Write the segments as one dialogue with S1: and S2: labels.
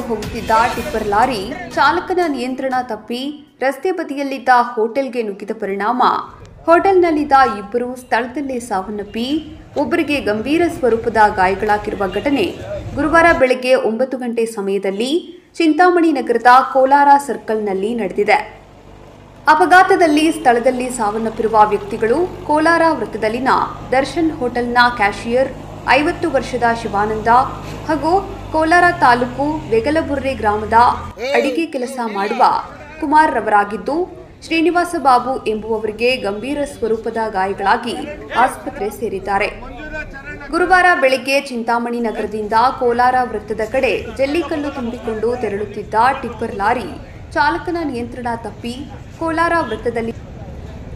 S1: ಹೋಗುತ್ತಿದ್ದ tipper lorry ಚಾಲಕನ ನಿಯಂತ್ರಣ ತಪ್ಪಿ ರಸ್ತೆ ಬದಿಯಲ್ಲಿದ್ದ ಹೋಟೆಲ್ಗೆ ನುಗ್ಗಿದ ಪರಿಣಾಮ ಹೋಟೆಲ್ನಲ್ಲಿದ್ದ ಇಬ್ಬರು ಸ್ಥಳದಲ್ಲೇ ಸಾವನ್ನಪ್ಪಿ ಒಬ್ಬರಿಗೆ ಗಂಭೀರ ಸ್ವರೂಪದ ಗಾಯಗಳಾಗಿರುವ ಘಟನೆ ಗುರುವಾರ ಬೆಳಗ್ಗೆ 9 ಗಂಟೆ ಸಮಯದಲ್ಲಿ ಚಿಂತಾಮಣಿ ನಗರದ ಕೋಲಾರ ಸರ್ಕಲ್ನಲ್ಲಿ ನಡೆದಿದೆ. ಅಪಘಾತದಲ್ಲಿ ಸ್ಥಳದಲ್ಲಿ ಸಾವನ್ನಪ್ಪಿರುವ ವ್ಯಕ್ತಿಗಳು ಕೋಲಾರ ವೃತ್ತದಲ್ಲಿನ ದರ್ಶನ್ ಹೋಟೆಲ್ನ ಕ್ಯಾಷಿಯರ್ 50 ವರ್ಷದ ಶಿವಾನಂದ ಹಾಗೂ ಕೋಲಾರ ತಾಲೂಕು ವೆಗಲಬುರ್ರೆ ಗ್ರಾಮದ ಅಡಿಗೆ ಕೆಲಸ ಮಾಡುವ ಕುಮಾರ್ ರವರಾಗಿದ್ದು, ಶ್ರೀನಿವಾಸ ಬಾಬು ಎಂಬುವವರಿಗೆ ಗಂಭೀರ ಸ್ವರೂಪದ ಗಾಯಗಳಾಗಿ ಆಸ್ಪತ್ರೆ ಸೇರಿದ್ದಾರೆ. ಗುರುವಾರ ಬೆಳಗ್ಗೆ ಚಿಂತಾಮಣಿ ನಗರದಿಂದ ಕೋಲಾರ ವೃತ್ತದ ಕಡೆ ಜಲ್ಲಿಕಲ್ಲು ತುಂಬಿಕೊಂಡು ತೆರಳುತ್ತಿದ್ದ ಟಿಪ್ಪರ್ ಲಾರಿ ಚಾಲಕನ ನಿಯಂತ್ರಣ ತಪ್ಪಿ ಕೋಲಾರ ವೃತ್ತದಲ್ಲಿ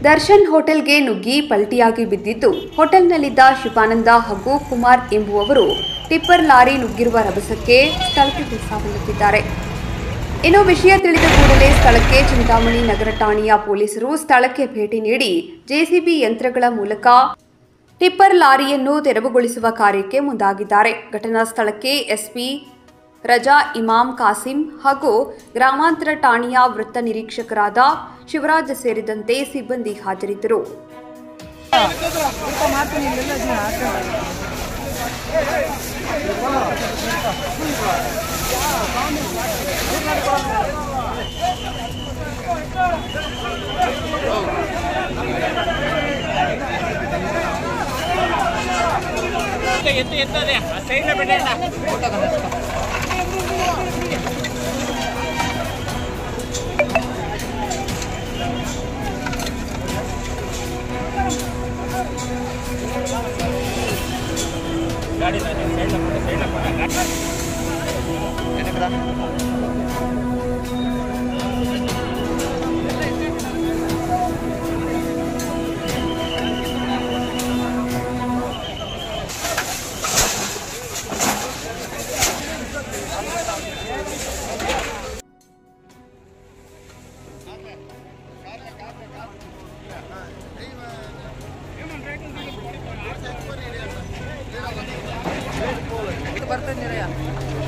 S1: ದರ್ಶನ್ ಹೋಟೆಲ್ಗೆ ನುಗ್ಗಿ ಪಲ್ಟಿಯಾಗಿ ಬಿದ್ದಿದ್ದು, ಹೋಟೆಲ್ನಲ್ಲಿದ್ದ ಶಿವಾನಂದ ಹಾಗೂ ಕುಮಾರ್ ಎಂಬುವವರು ಟಿಪ್ಪರ್ ಲಾರಿ ನುಗ್ಗಿರುವ ರಭಸಕ್ಕೆ ಸ್ಥಳಕ್ಕೆ ಸಾವನ್ನಪ್ಪಿದ್ದಾರೆ. ಇನ್ನು ವಿಷಯ ತಿಳಿದ ಕೂಡಲೇ ಸ್ಥಳಕ್ಕೆ ಚಿಂತಾಮಣಿ ನಗರ ಠಾಣೆಯ ಪೊಲೀಸರು ಸ್ಥಳಕ್ಕೆ ಭೇಟಿ ನೀಡಿ ಜೆಸಿಬಿ ಯಂತ್ರಗಳ ಮೂಲಕ ಟಿಪ್ಪರ್ ಲಾರಿಯನ್ನು ತೆರವುಗೊಳಿಸುವ ಕಾರ್ಯಕ್ಕೆ ಮುಂದಾಗಿದ್ದಾರೆ. ಘಟನಾ ಸ್ಥಳಕ್ಕೆ ಎಸ್ಪಿ ರಜಾ ಇಮಾಮ್ ಕಾಸಿಂ ಹಾಗೂ ಗ್ರಾಮಾಂತರ ಠಾಣೆಯ ವೃತ್ತ ನಿರೀಕ್ಷಕರಾದ ಶಿವರಾಜ್ ಸೇರಿದಂತೆ ಸಿಬ್ಬಂದಿ ಹಾಜರಿದ್ದರು.
S2: ಬರ್ತೀನಿ